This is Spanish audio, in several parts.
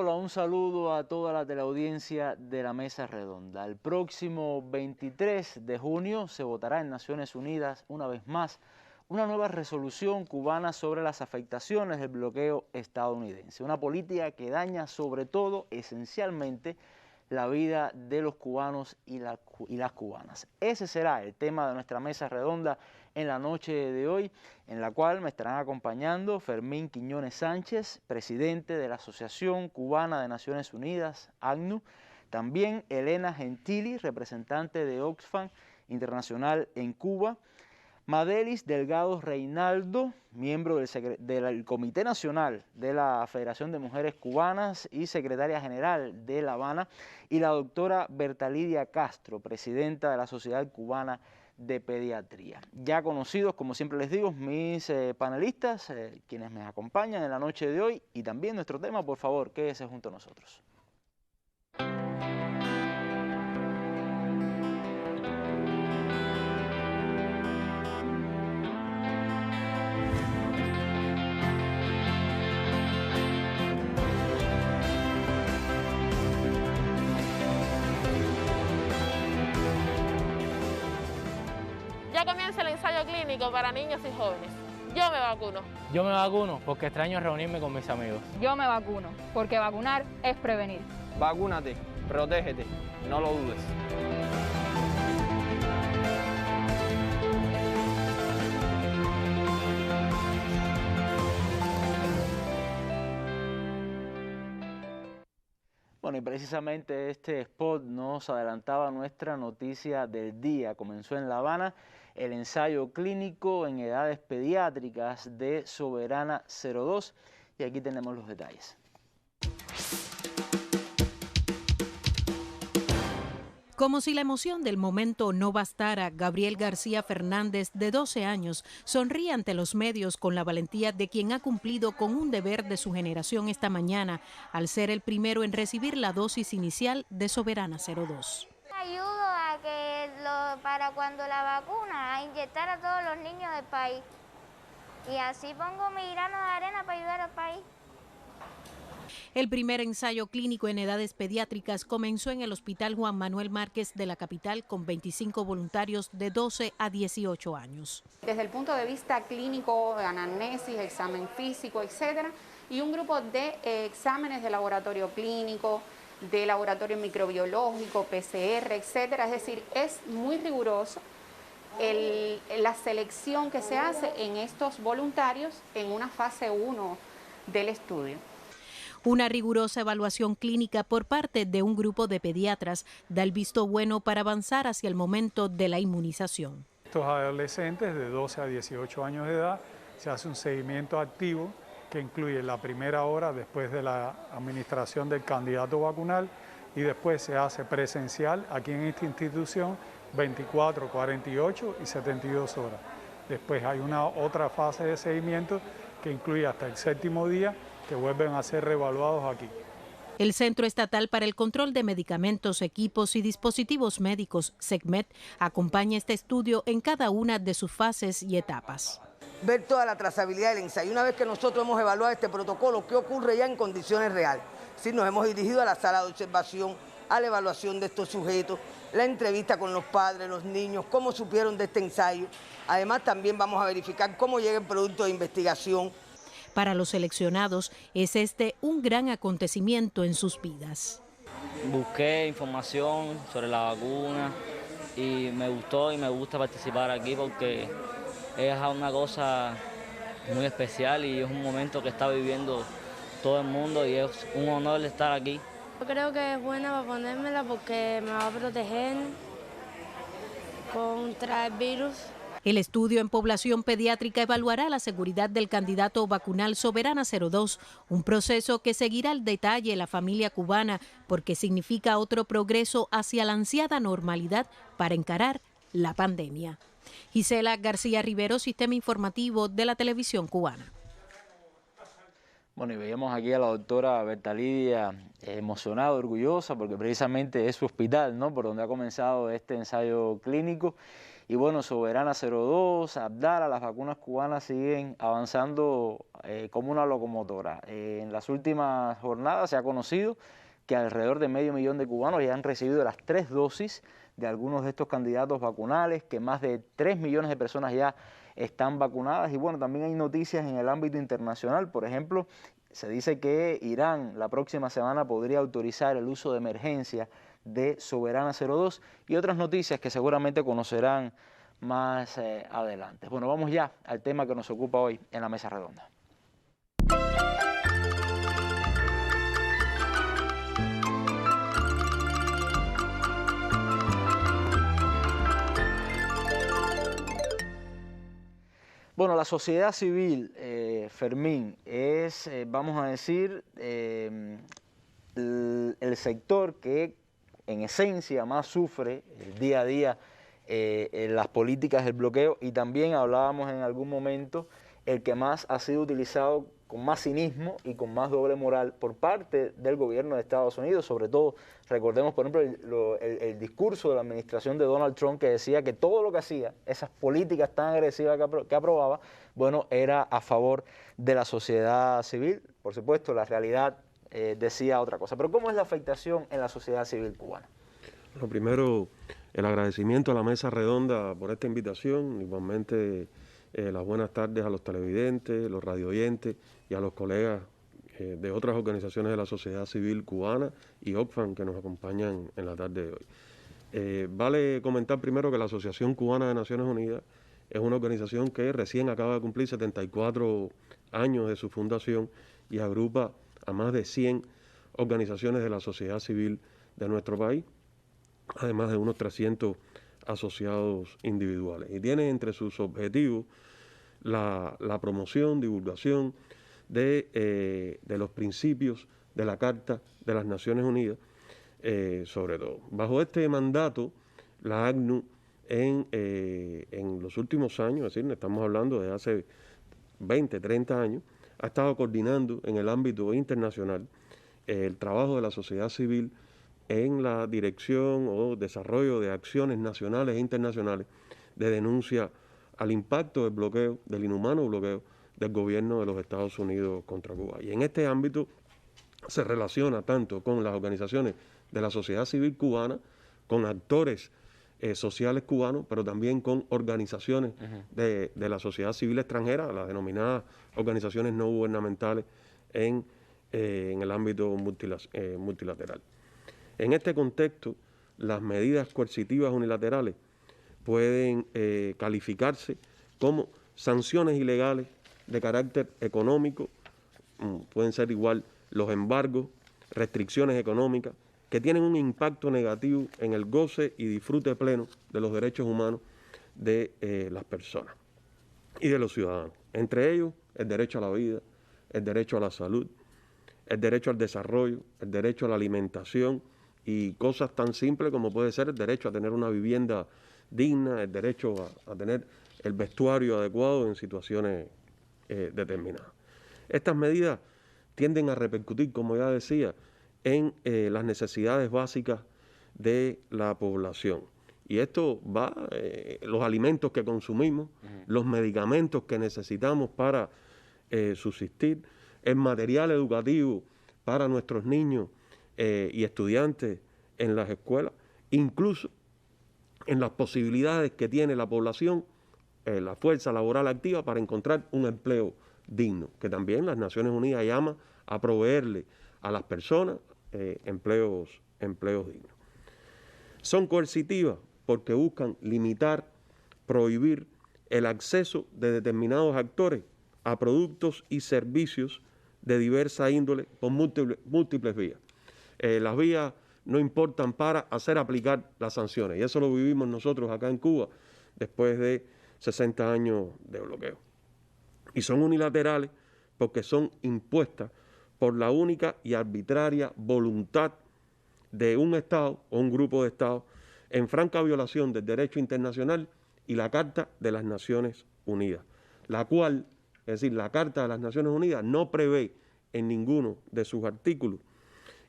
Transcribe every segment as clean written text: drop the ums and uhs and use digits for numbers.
Hola, un saludo a toda la teleaudiencia de la Mesa Redonda. El próximo 23 de junio se votará en Naciones Unidas una vez más una nueva resolución cubana sobre las afectaciones del bloqueo estadounidense. Una política que daña sobre todo, esencialmente, la vida de los cubanos y las cubanas. Ese será el tema de nuestra Mesa Redonda en la noche de hoy, en la cual me estarán acompañando Fermín Quiñones Sánchez, presidente de la Asociación Cubana de Naciones Unidas, ACNUR, también Elena Gentili, representante de Oxfam Internacional en Cuba, Madelis Delgado Reinaldo, miembro del Comité Nacional de la Federación de Mujeres Cubanas y secretaria general de La Habana, y la doctora Berta Lidia Castro, presidenta de la Sociedad Cubana de Pediatría. Ya conocidos, como siempre les digo, mis panelistas, quienes me acompañan en la noche de hoy, y también nuestro tema, por favor, quédese junto a nosotros. Ya comienza el ensayo clínico para niños y jóvenes. Yo me vacuno. Yo me vacuno porque extraño reunirme con mis amigos. Yo me vacuno porque vacunar es prevenir. Vacúnate, protégete, no lo dudes. Bueno, y precisamente este spot nos adelantaba nuestra noticia del día. Comenzó en La Habana el ensayo clínico en edades pediátricas de Soberana 02 y aquí tenemos los detalles. Como si la emoción del momento no bastara, Gabriel García Fernández, de 12 años, sonríe ante los medios con la valentía de quien ha cumplido con un deber de su generación esta mañana, al ser el primero en recibir la dosis inicial de Soberana 02. Ayudo a que para cuando la vacuna, a inyectar a todos los niños del país. Y así pongo mi grano de arena para ayudar al país. El primer ensayo clínico en edades pediátricas comenzó en el Hospital Juan Manuel Márquez de la capital con 25 voluntarios de 12 a 18 años. Desde el punto de vista clínico, anamnesis, examen físico, etcétera, y un grupo de exámenes de laboratorio clínico, de laboratorio microbiológico, PCR, etcétera. Es decir, es muy riguroso la selección que se hace en estos voluntarios en una fase 1 del estudio. Una rigurosa evaluación clínica por parte de un grupo de pediatras da el visto bueno para avanzar hacia el momento de la inmunización. Estos adolescentes de 12 a 18 años de edad se hace un seguimiento activo que incluye la primera hora después de la administración del candidato vacunal y después se hace presencial aquí en esta institución 24, 48 y 72 horas. Después hay una otra fase de seguimiento que incluye hasta el 7º día que vuelven a ser reevaluados aquí. El Centro Estatal para el Control de Medicamentos, Equipos y Dispositivos Médicos, SECMED, acompaña este estudio en cada una de sus fases y etapas. Ver toda la trazabilidad del ensayo. Una vez que nosotros hemos evaluado este protocolo, ¿qué ocurre ya en condiciones reales? Sí, nos hemos dirigido a la sala de observación, a la evaluación de estos sujetos, la entrevista con los padres, los niños, cómo supieron de este ensayo. Además, también vamos a verificar cómo llega el producto de investigación. Para los seleccionados es este un gran acontecimiento en sus vidas. Busqué información sobre la vacuna y me gustó y me gusta participar aquí porque es una cosa muy especial y es un momento que está viviendo todo el mundo y es un honor estar aquí. Yo creo que es buena para ponérmela porque me va a proteger contra el virus. El estudio en población pediátrica evaluará la seguridad del candidato vacunal Soberana 02, un proceso que seguirá al detalle la familia cubana porque significa otro progreso hacia la ansiada normalidad para encarar la pandemia. Gisela García Rivero, Sistema Informativo de la Televisión Cubana. Bueno, y veíamos aquí a la doctora Berta Lidia emocionada, orgullosa, porque precisamente es su hospital, ¿no?, por donde ha comenzado este ensayo clínico. Y bueno, Soberana 02, Abdala, las vacunas cubanas siguen avanzando como una locomotora. En las últimas jornadas se ha conocido que alrededor de 500.000 de cubanos ya han recibido las 3 dosis de algunos de estos candidatos vacunales, que más de 3 millones de personas ya están vacunadas. Y bueno, también hay noticias en el ámbito internacional. Por ejemplo, se dice que Irán la próxima semana podría autorizar el uso de emergencia de Soberana 02 y otras noticias que seguramente conocerán más adelante. Bueno, vamos ya al tema que nos ocupa hoy en la mesa redonda. Bueno, la sociedad civil, Fermín, es, vamos a decir, el sector que en esencia más sufre el día a día en las políticas del bloqueo, y también hablábamos en algún momento el que más ha sido utilizado con más cinismo y con más doble moral por parte del gobierno de Estados Unidos. Sobre todo, recordemos por ejemplo el discurso de la administración de Donald Trump, que decía que todo lo que hacía, esas políticas tan agresivas que aprobaba, bueno, era a favor de la sociedad civil. Por supuesto, la realidad decía otra cosa. Pero ¿cómo es la afectación en la sociedad civil cubana? Lo primero, el agradecimiento a la mesa redonda por esta invitación, igualmente las buenas tardes a los televidentes, los radioyentes y a los colegas de otras organizaciones de la sociedad civil cubana y Oxfam que nos acompañan en la tarde de hoy. Vale comentar primero que la Asociación Cubana de Naciones Unidas es una organización que recién acaba de cumplir 74 años de su fundación y agrupa a más de 100 organizaciones de la sociedad civil de nuestro país, además de unos 300 asociados individuales. Y tiene entre sus objetivos la promoción, divulgación de los principios de la Carta de las Naciones Unidas, sobre todo. Bajo este mandato, la ACNUR en los últimos años, es decir, estamos hablando de hace 20, 30 años, ha estado coordinando en el ámbito internacional el trabajo de la sociedad civil en la dirección o desarrollo de acciones nacionales e internacionales de denuncia al impacto del bloqueo, del inhumano bloqueo del gobierno de los Estados Unidos contra Cuba. Y en este ámbito se relaciona tanto con las organizaciones de la sociedad civil cubana, con actores sociales cubanos, pero también con organizaciones de la sociedad civil extranjera, las denominadas organizaciones no gubernamentales en el ámbito multilateral. En este contexto, las medidas coercitivas unilaterales pueden calificarse como sanciones ilegales de carácter económico, pueden ser igual los embargos, restricciones económicas, que tienen un impacto negativo en el goce y disfrute pleno de los derechos humanos de las personas y de los ciudadanos. Entre ellos, el derecho a la vida, el derecho a la salud, el derecho al desarrollo, el derecho a la alimentación y cosas tan simples como puede ser el derecho a tener una vivienda digna, el derecho a tener el vestuario adecuado en situaciones determinadas. Estas medidas tienden a repercutir, como ya decía, en las necesidades básicas de la población. Y esto va, los alimentos que consumimos, los medicamentos que necesitamos para subsistir, el material educativo para nuestros niños y estudiantes en las escuelas, incluso en las posibilidades que tiene la población, la fuerza laboral activa para encontrar un empleo digno, que también las Naciones Unidas llama a proveerle a las personas empleos dignos. Son coercitivas porque buscan limitar, prohibir el acceso de determinados actores a productos y servicios de diversa índole por múltiples vías. Las vías no importan para hacer aplicar las sanciones, y eso lo vivimos nosotros acá en Cuba después de 60 años de bloqueo. Y son unilaterales porque son impuestas por la única y arbitraria voluntad de un Estado o un grupo de Estados en franca violación del derecho internacional y la Carta de las Naciones Unidas, la cual, es decir, la Carta de las Naciones Unidas no prevé en ninguno de sus artículos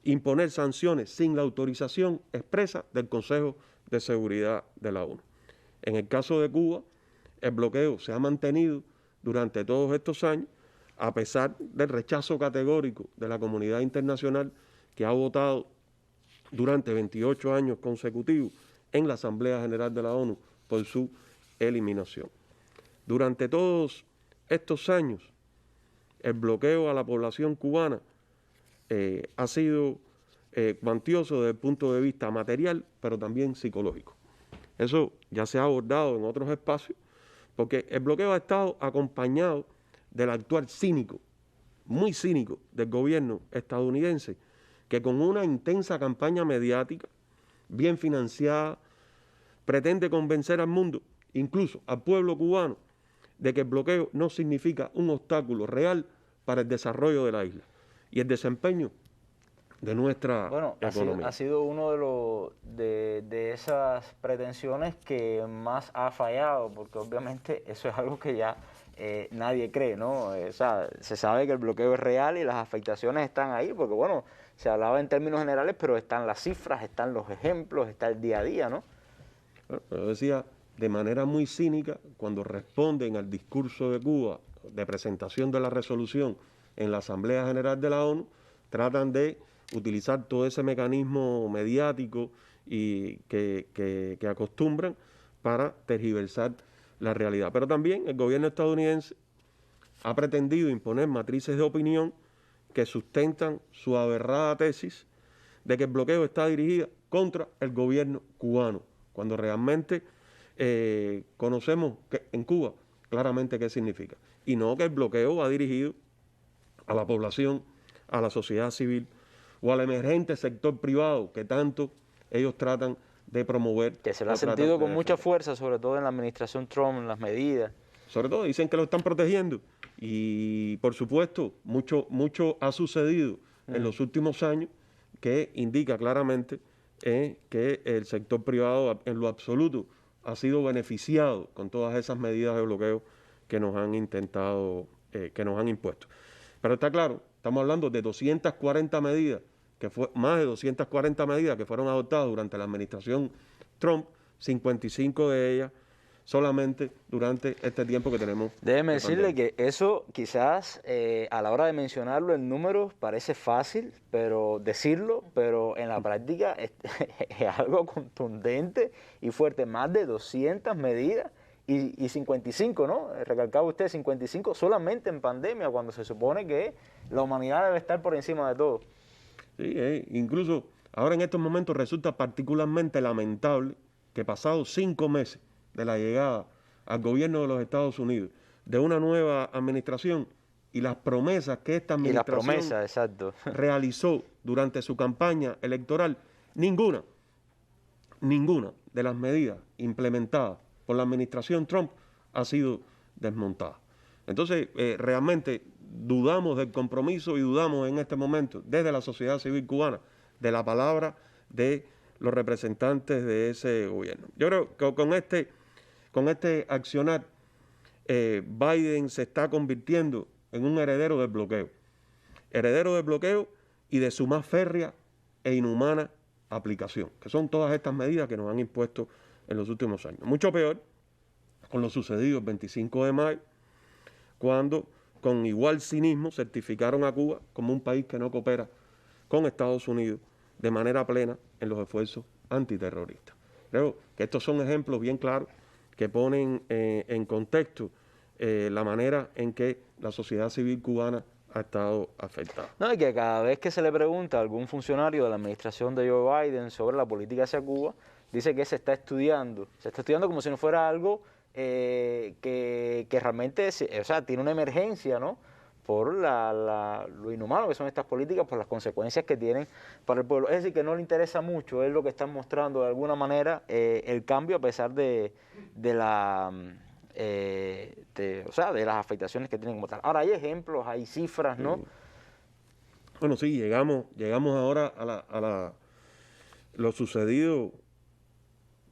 imponer sanciones sin la autorización expresa del Consejo de Seguridad de la ONU. En el caso de Cuba, el bloqueo se ha mantenido durante todos estos años, a pesar del rechazo categórico de la comunidad internacional que ha votado durante 28 años consecutivos en la Asamblea General de la ONU por su eliminación. Durante todos estos años, el bloqueo a la población cubana ha sido cuantioso desde el punto de vista material, pero también psicológico. Eso ya se ha abordado en otros espacios, porque el bloqueo ha estado acompañado del actuar cínico, muy cínico, del gobierno estadounidense, que con una intensa campaña mediática, bien financiada, pretende convencer al mundo, incluso al pueblo cubano, de que el bloqueo no significa un obstáculo real para el desarrollo de la isla y el desempeño de nuestra economía. Ha sido uno de esas pretensiones que más ha fallado, porque obviamente eso es algo que ya nadie cree, ¿no? O sea, se sabe que el bloqueo es real y las afectaciones están ahí, porque bueno, se hablaba en términos generales, pero están las cifras, están los ejemplos, está el día a día, ¿no? Bueno, yo decía, de manera muy cínica, cuando responden al discurso de Cuba de presentación de la resolución en la Asamblea General de la ONU, tratan de utilizar todo ese mecanismo mediático y que acostumbran para tergiversar la realidad. Pero también el gobierno estadounidense ha pretendido imponer matrices de opinión que sustentan su aberrada tesis de que el bloqueo está dirigido contra el gobierno cubano, cuando realmente conocemos que en Cuba claramente qué significa. Y no que el bloqueo va dirigido a la población, a la sociedad civil o al emergente sector privado que tanto ellos tratan de promover. Que se lo ha sentido con mucha fuerza, sobre todo en la administración Trump, en las medidas. Sobre todo dicen que lo están protegiendo y por supuesto mucho ha sucedido en los últimos años que indica claramente que el sector privado en lo absoluto ha sido beneficiado con todas esas medidas de bloqueo que nos han intentado, que nos han impuesto. Pero está claro, estamos hablando de 240 medidas, más de 240 medidas que fueron adoptadas durante la administración Trump, 55 de ellas solamente durante este tiempo que tenemos. Déjeme decirle que eso quizás a la hora de mencionarlo en números parece fácil, pero decirlo, pero en la práctica es algo contundente y fuerte. Más de 200 medidas y 55, ¿no? Recalcaba usted, 55 solamente en pandemia, cuando se supone que la humanidad debe estar por encima de todo. Sí, incluso ahora en estos momentos resulta particularmente lamentable que pasados 5 meses de la llegada al gobierno de los Estados Unidos de una nueva administración y las promesas que esta administración realizó durante su campaña electoral, ninguna de las medidas implementadas por la administración Trump ha sido desmontada. Entonces, realmente dudamos del compromiso y dudamos en este momento, desde la sociedad civil cubana, de la palabra de los representantes de ese gobierno. Yo creo que con este accionar, Biden se está convirtiendo en un heredero del bloqueo y de su más férrea e inhumana aplicación, que son todas estas medidas que nos han impuesto en los últimos años. Mucho peor con lo sucedido el 25 de mayo, cuando con igual cinismo certificaron a Cuba como un país que no coopera con Estados Unidos de manera plena en los esfuerzos antiterroristas. Creo que estos son ejemplos bien claros que ponen en contexto la manera en que la sociedad civil cubana ha estado afectada. No, y que cada vez que se le pregunta a algún funcionario de la administración de Joe Biden sobre la política hacia Cuba, dice que se está estudiando como si no fuera algo que realmente, o sea, tiene una emergencia, ¿no? Por lo inhumano que son estas políticas, por las consecuencias que tienen para el pueblo. Es decir, que no le interesa mucho, es lo que están mostrando de alguna manera el cambio a pesar de las afectaciones que tienen como tal. Ahora hay ejemplos, hay cifras, ¿no? Bueno, sí, llegamos ahora a lo sucedido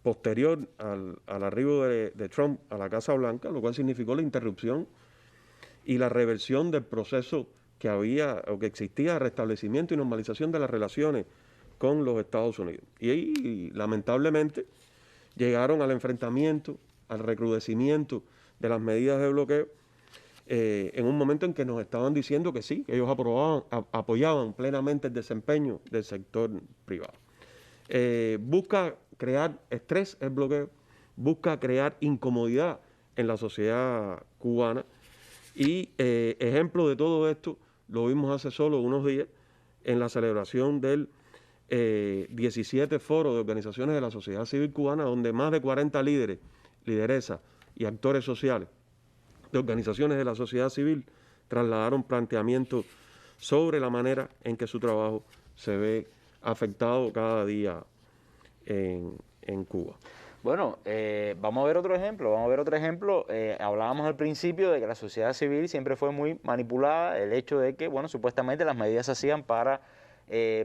posterior al arribo de Trump a la Casa Blanca, lo cual significó la interrupción y la reversión del proceso que había o que existía de restablecimiento y normalización de las relaciones con los Estados Unidos. Y lamentablemente llegaron al enfrentamiento, al recrudecimiento de las medidas de bloqueo, en un momento en que nos estaban diciendo que sí, que ellos apoyaban plenamente el desempeño del sector privado. Busca crear estrés el bloqueo, busca crear incomodidad en la sociedad cubana y ejemplo de todo esto lo vimos hace solo unos días en la celebración del 17 Foro de Organizaciones de la Sociedad Civil Cubana, donde más de 40 líderes, lideresas y actores sociales de organizaciones de la sociedad civil trasladaron planteamientos sobre la manera en que su trabajo se ve afectado cada día en Cuba. Bueno, vamos a ver otro ejemplo, hablábamos al principio de que la sociedad civil siempre fue muy manipulada, el hecho de que, bueno, supuestamente las medidas se hacían para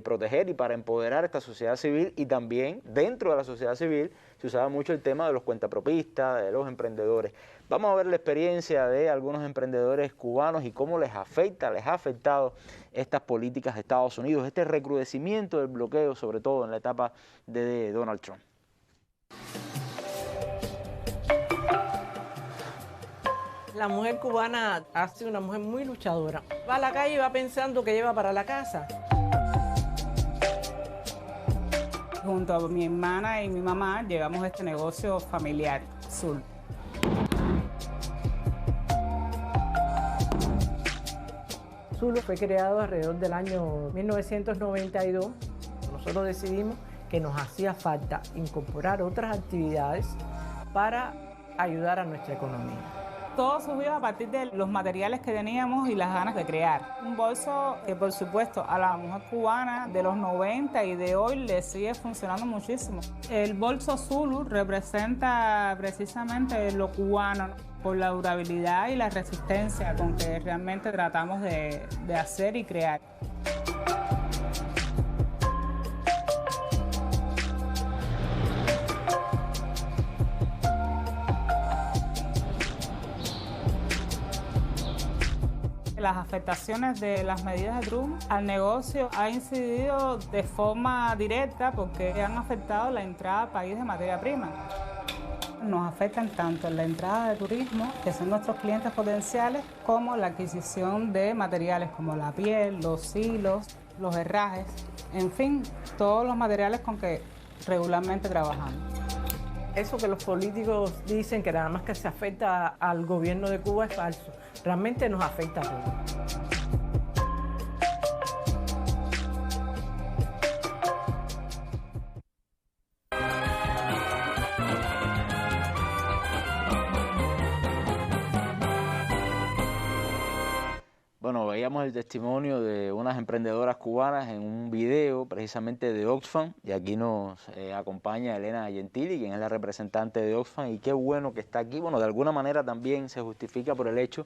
proteger y para empoderar esta sociedad civil, y también dentro de la sociedad civil se usaba mucho el tema de los cuentapropistas, de los emprendedores. Vamos a ver la experiencia de algunos emprendedores cubanos y cómo les ha afectado estas políticas de Estados Unidos, este recrudecimiento del bloqueo, sobre todo en la etapa de Donald Trump. La mujer cubana ha sido una mujer muy luchadora. Va a la calle y va pensando que lleva para la casa. Junto a mi hermana y mi mamá llevamos este negocio familiar, Zulu. Zulu fue creado alrededor del año 1992. Nosotros decidimos que nos hacía falta incorporar otras actividades para ayudar a nuestra economía. Todo surgió a partir de los materiales que teníamos y las ganas de crear. Un bolso que, por supuesto, a la mujer cubana de los 90 y de hoy le sigue funcionando muchísimo. El bolso Zulu representa precisamente lo cubano, por la durabilidad y la resistencia con que realmente tratamos de hacer y crear. Las afectaciones de las medidas de Trump al negocio ha incidido de forma directa porque han afectado la entrada al país de materia prima. Nos afectan tanto en la entrada de turismo, que son nuestros clientes potenciales, como la adquisición de materiales como la piel, los hilos, los herrajes, en fin, todos los materiales con que regularmente trabajamos. Eso que los políticos dicen que nada más que se afecta al gobierno de Cuba es falso. Realmente nos afecta a todos. Bueno, veíamos el testimonio de unas emprendedoras cubanas en un video precisamente de Oxfam, y aquí nos acompaña Elena Gentili, quien es la representante de Oxfam, y qué bueno que está aquí. Bueno, de alguna manera también se justifica por el hecho,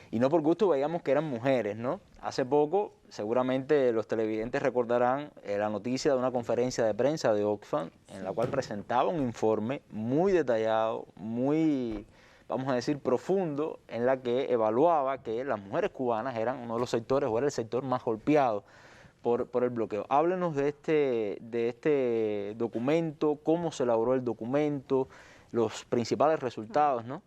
y no por gusto, veíamos que eran mujeres, ¿no? Hace poco, seguramente los televidentes recordarán la noticia de una conferencia de prensa de Oxfam, en la cual presentaba un informe muy detallado, muy, vamos a decir, profundo, en la que evaluaba que las mujeres cubanas eran uno de los sectores, o era el sector más golpeado por el bloqueo. Háblenos de este documento, cómo se elaboró el documento, los principales resultados, ¿no?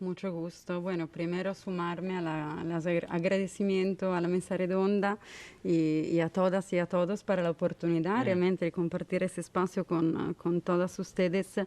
Mucho gusto. Bueno, primero sumarme al agradecimiento a la mesa redonda y a todas y a todos para la oportunidad realmente de compartir ese espacio con todas ustedes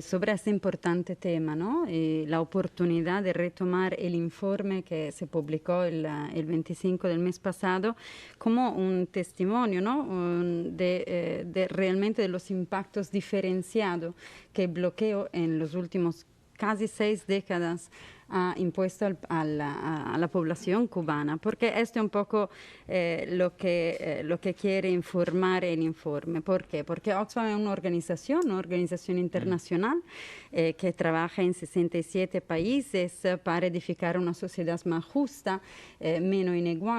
sobre este importante tema, ¿no? La oportunidad de retomar el informe que se publicó el 25 del mes pasado como un testimonio, ¿no? de realmente de los impactos diferenciados que el bloqueo en los últimos casi 6 décadas ha impuesto a la población cubana, porque esto es un poco lo que quiere informar el informe. ¿Por qué? Porque Oxfam es una organización internacional que trabaja en 67 países para edificar una sociedad más justa, menos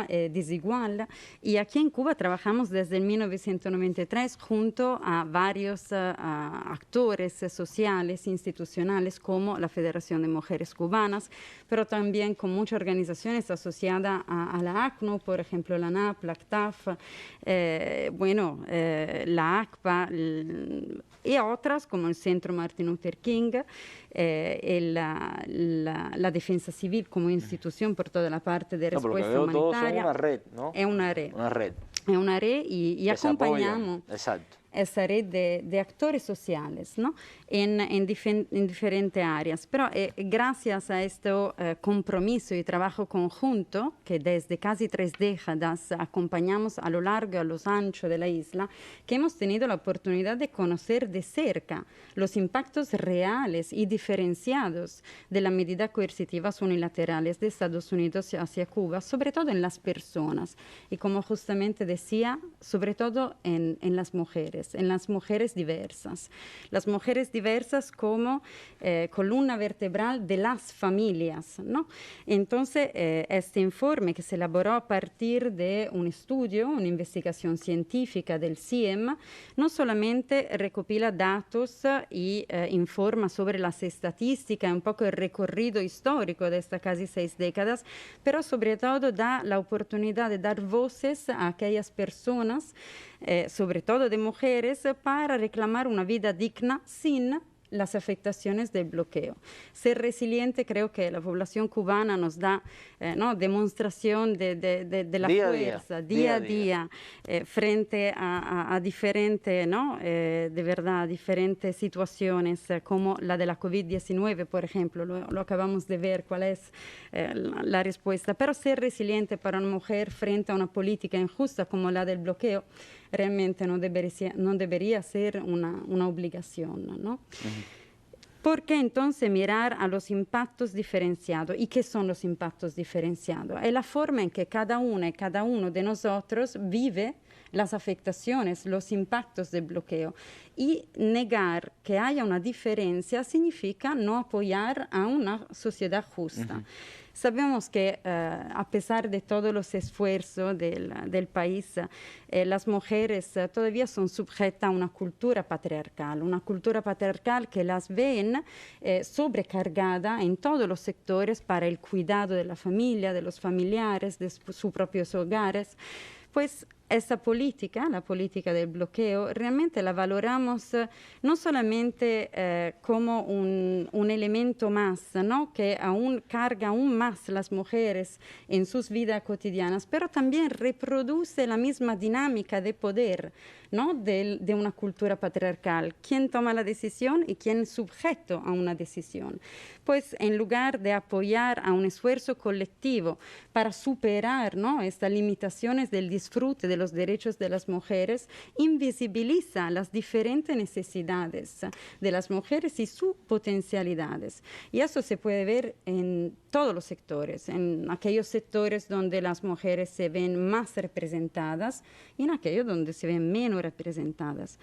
desigual, y aquí en Cuba trabajamos desde el 1993 junto a varios actores sociales, institucionales, como la Federación de Mujeres Cubanas, cubanas, pero también con muchas organizaciones asociadas a la ACNUR, por ejemplo, la ANAP, la CTAF, la ACPA y otras como el Centro Martin Luther King, la Defensa Civil como institución por toda la parte de respuesta humanitaria. Todos son una red, ¿no? Es una red. Una red. Es una red y acompañamos esa red de actores sociales, ¿no? en diferentes áreas. Pero gracias a este compromiso y trabajo conjunto que desde casi 3 décadas acompañamos a lo largo y a lo ancho de la isla, que hemos tenido la oportunidad de conocer de cerca los impactos reales y diferenciados de las medidas coercitivas unilaterales de Estados Unidos hacia Cuba, sobre todo en las personas y, como justamente decía, sobre todo en las mujeres diversas. Las mujeres diversas como columna vertebral de las familias, ¿no? Entonces, este informe que se elaboró a partir de un estudio, una investigación científica del CIEM, no solamente recopila datos y informa sobre las estadísticas, un poco el recorrido histórico de estas casi 6 décadas, pero sobre todo da la oportunidad de dar voces a aquellas personas, sobre todo de mujeres, para reclamar una vida digna sin las afectaciones del bloqueo. Ser resiliente, creo que la población cubana nos da demostración de la fuerza día a día frente a diferentes, de verdad, diferentes situaciones como la de la COVID-19, por ejemplo. Lo acabamos de ver, cuál es la respuesta. Pero ser resiliente para una mujer frente a una política injusta como la del bloqueo realmente no debería ser una obligación, ¿no? ¿Por qué entonces mirar a los impactos diferenciados? ¿Y qué son los impactos diferenciados? Es la forma en que cada una y cada uno de nosotros vive las afectaciones, los impactos del bloqueo. Y negar que haya una diferencia significa no apoyar a una sociedad justa. Sabemos que a pesar de todos los esfuerzos del país, las mujeres todavía son sujetas a una cultura patriarcal que las ven sobrecargada en todos los sectores para el cuidado de la familia, de los familiares, de sus propios hogares. Pues esta política, la política del bloqueo, realmente la valoramos no solamente como un elemento más, ¿no? Que carga aún más las mujeres en sus vidas cotidianas, pero también reproduce la misma dinámica de poder, ¿no? de una cultura patriarcal. ¿Quién toma la decisión y quién es sujeto a una decisión? Pues en lugar de apoyar a un esfuerzo colectivo para superar, ¿no? estas limitaciones del disfrute de los derechos de las mujeres, invisibiliza las diferentes necesidades de las mujeres y sus potencialidades. Y eso se puede ver en todos los sectores, en aquellos sectores donde las mujeres se ven más representadas y en aquellos donde se ven menos representadas.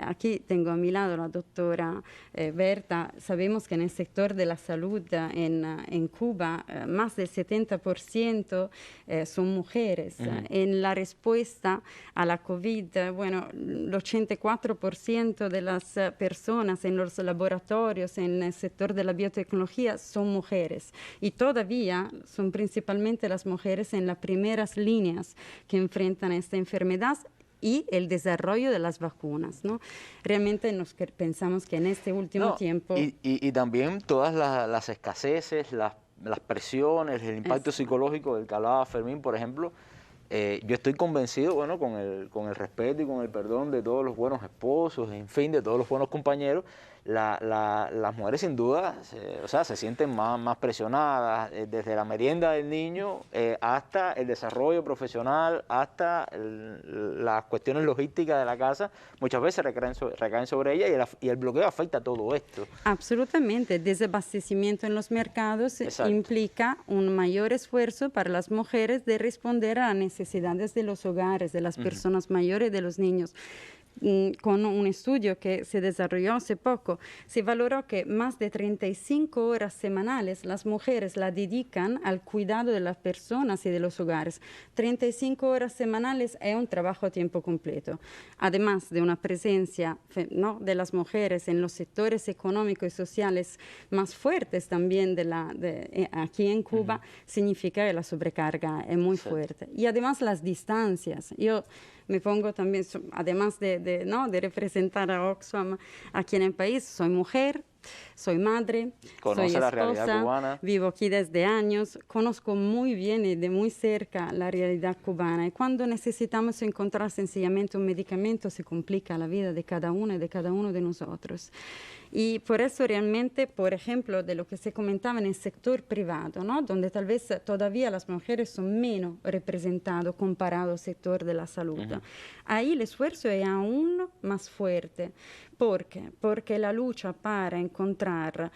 Aquí tengo a mi lado la doctora Berta. Sabemos que en el sector de la salud en Cuba más del 70% son mujeres. En la respuesta a la COVID, bueno, el 84% de las personas en los laboratorios, en el sector de la biotecnología, son mujeres. Y todavía son principalmente las mujeres en las primeras líneas que enfrentan esta enfermedad y el desarrollo de las vacunas, ¿no? Realmente pensamos que en este último tiempo... Y también todas las escaseces, las presiones, el impacto psicológico del que hablaba Fermín, por ejemplo. Yo estoy convencido, bueno, con el respeto y con el perdón de todos los buenos esposos, en fin, de todos los buenos compañeros, las mujeres sin duda, se sienten más presionadas, desde la merienda del niño hasta el desarrollo profesional, hasta las cuestiones logísticas de la casa, muchas veces recaen sobre ellas y el bloqueo afecta a todo esto. Absolutamente, el desabastecimiento en los mercados implica un mayor esfuerzo para las mujeres de responder a las necesidades de los hogares, de las personas mayores, de los niños. con un estudio que se desarrolló hace poco, se valoró que más de 35 horas semanales las mujeres la dedican al cuidado de las personas y de los hogares. 35 horas semanales es un trabajo a tiempo completo. Además de una presencia, ¿no?, de las mujeres en los sectores económicos y sociales más fuertes también aquí en Cuba, significa que la sobrecarga es muy fuerte. Y además las distancias. Yo me pongo también, además de representar a Oxfam aquí en el país, soy mujer, soy madre, conoce soy la esposa, realidad cubana. Vivo aquí desde años, conozco muy bien y de muy cerca la realidad cubana, y cuando necesitamos encontrar sencillamente un medicamento se complica la vida de cada una y de cada uno de nosotros. Y por eso realmente, por ejemplo, de lo que se comentaba en el sector privado, ¿no?, donde tal vez todavía las mujeres son menos representadas comparado al sector de la salud, ahí el esfuerzo es aún más fuerte. ¿Por qué? Porque la lucha para encontrar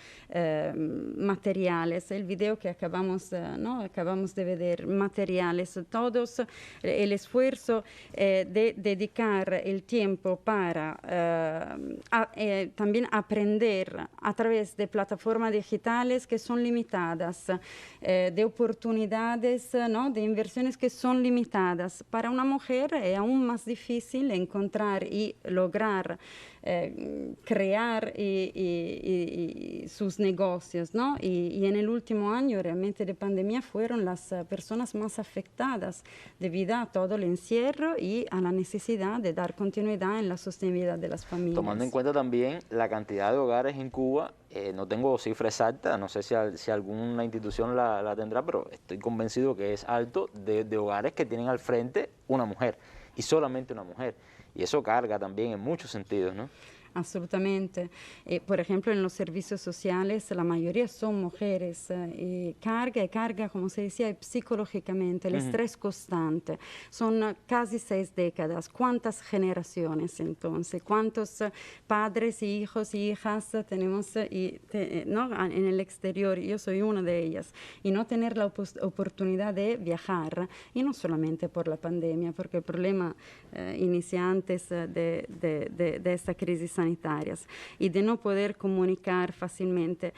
materiales, el video que acabamos de ver, materiales, todos, el esfuerzo de dedicar el tiempo para también aprender a través de plataformas digitales que son limitadas, de oportunidades, ¿no?, de inversiones que son limitadas. Para una mujer es aún más difícil encontrar y lograr crear sus negocios, ¿no? Y en el último año realmente de pandemia fueron las personas más afectadas debido a todo el encierro y a la necesidad de dar continuidad en la sostenibilidad de las familias. Tomando en cuenta también la cantidad de hogares en Cuba, no tengo cifra exacta, no sé si alguna institución la tendrá, pero estoy convencido que es alto de hogares que tienen al frente una mujer, y solamente una mujer. Y eso carga también en muchos sentidos, ¿no? Absolutamente. Por ejemplo, en los servicios sociales la mayoría son mujeres. Carga, como se decía, psicológicamente, el estrés constante. Son casi 6 décadas. ¿Cuántas generaciones entonces? ¿Cuántos padres, hijos y hijas tenemos ¿no?, en el exterior? Yo soy una de ellas. Y no tener la oportunidad de viajar, y no solamente por la pandemia, porque el problema inicia antes de esta crisis sanitarias, y de no poder comunicar fácilmente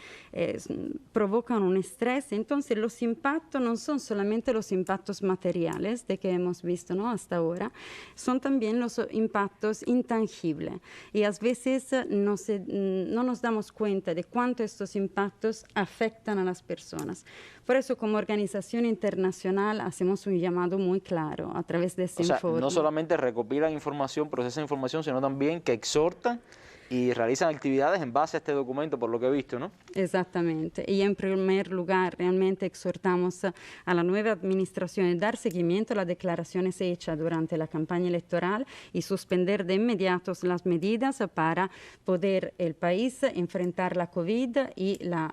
provocan un estrés. Entonces los impactos no son solamente los impactos materiales de que hemos visto, ¿no?, hasta ahora, son también los impactos intangibles, y a veces no nos damos cuenta de cuánto estos impactos afectan a las personas. Por eso, como organización internacional, hacemos un llamado muy claro a través de este informe. No solamente recopilan información, procesan información, sino también que exhortan y realizan actividades en base a este documento, por lo que he visto, ¿no? Exactamente. Y en primer lugar, realmente exhortamos a la nueva administración a dar seguimiento a las declaraciones hechas durante la campaña electoral y suspender de inmediato las medidas para poder el país enfrentar la COVID y la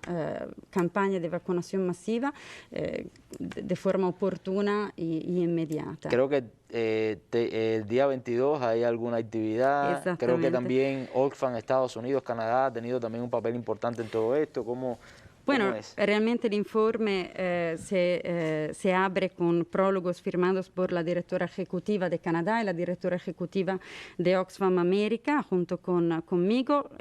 campaña de vacunación masiva de forma oportuna y inmediata. Creo que el día 22 hay alguna actividad. Creo que también Oxfam, Estados Unidos, Canadá ha tenido también un papel importante en todo esto. Bueno, realmente el informe se abre con prólogos firmados por la directora ejecutiva de Canadá y la directora ejecutiva de Oxfam América, junto conmigo,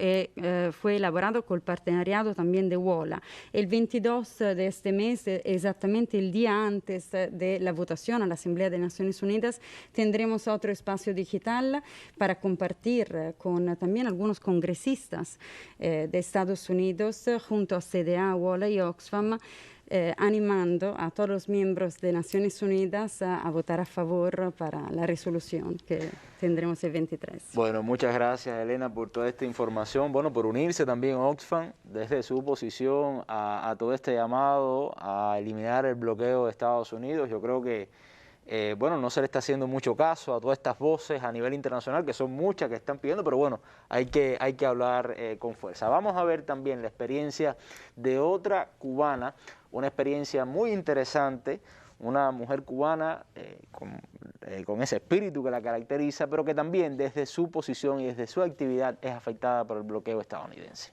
fue elaborado con el partenariado también de WOLA. El 22 de este mes, exactamente el día antes de la votación a la Asamblea de Naciones Unidas, tendremos otro espacio digital para compartir con también algunos congresistas de Estados Unidos, junto a CDA, WOLA y Oxfam, animando a todos los miembros de Naciones Unidas a votar a favor para la resolución que tendremos el 23. Bueno, muchas gracias, Elena, por toda esta información. Bueno, por unirse también a Oxfam desde su posición a todo este llamado a eliminar el bloqueo de Estados Unidos. Yo creo que bueno, no se le está haciendo mucho caso a todas estas voces a nivel internacional, que son muchas que están pidiendo, pero bueno, hay que hablar con fuerza. Vamos a ver también la experiencia de otra cubana, una experiencia muy interesante, una mujer cubana con ese espíritu que la caracteriza, pero que también desde su posición y desde su actividad es afectada por el bloqueo estadounidense.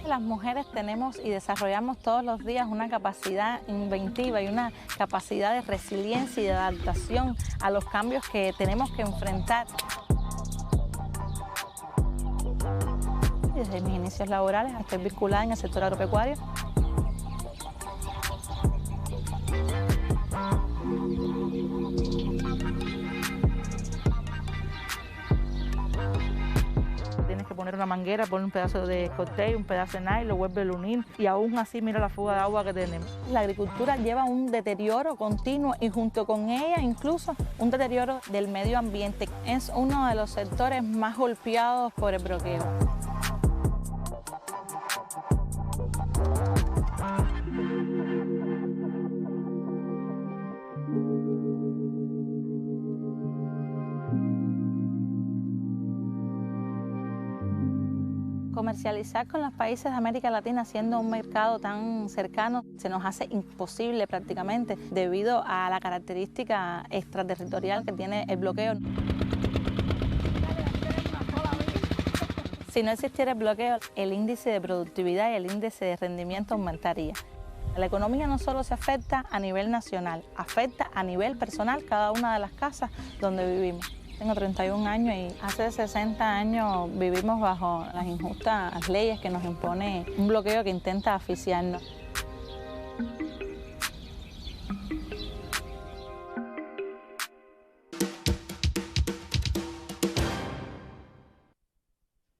Las mujeres tenemos y desarrollamos todos los días una capacidad inventiva y una capacidad de resiliencia y de adaptación a los cambios que tenemos que enfrentar. Desde mis inicios laborales estoy vinculada en el sector agropecuario. Tienes que poner una manguera, poner un pedazo de corté, un pedazo de nylon, lo vuelve a unir y aún así mira la fuga de agua que tenemos. La agricultura lleva un deterioro continuo y junto con ella incluso un deterioro del medio ambiente. Es uno de los sectores más golpeados por el bloqueo. Comercializar con los países de América Latina, siendo un mercado tan cercano, se nos hace imposible prácticamente debido a la característica extraterritorial que tiene el bloqueo. Si no existiera el bloqueo, el índice de productividad y el índice de rendimiento aumentaría. La economía no solo se afecta a nivel nacional, afecta a nivel personal cada una de las casas donde vivimos. Tengo 31 años y hace 60 años vivimos bajo las injustas leyes que nos impone un bloqueo que intenta asfixiarnos.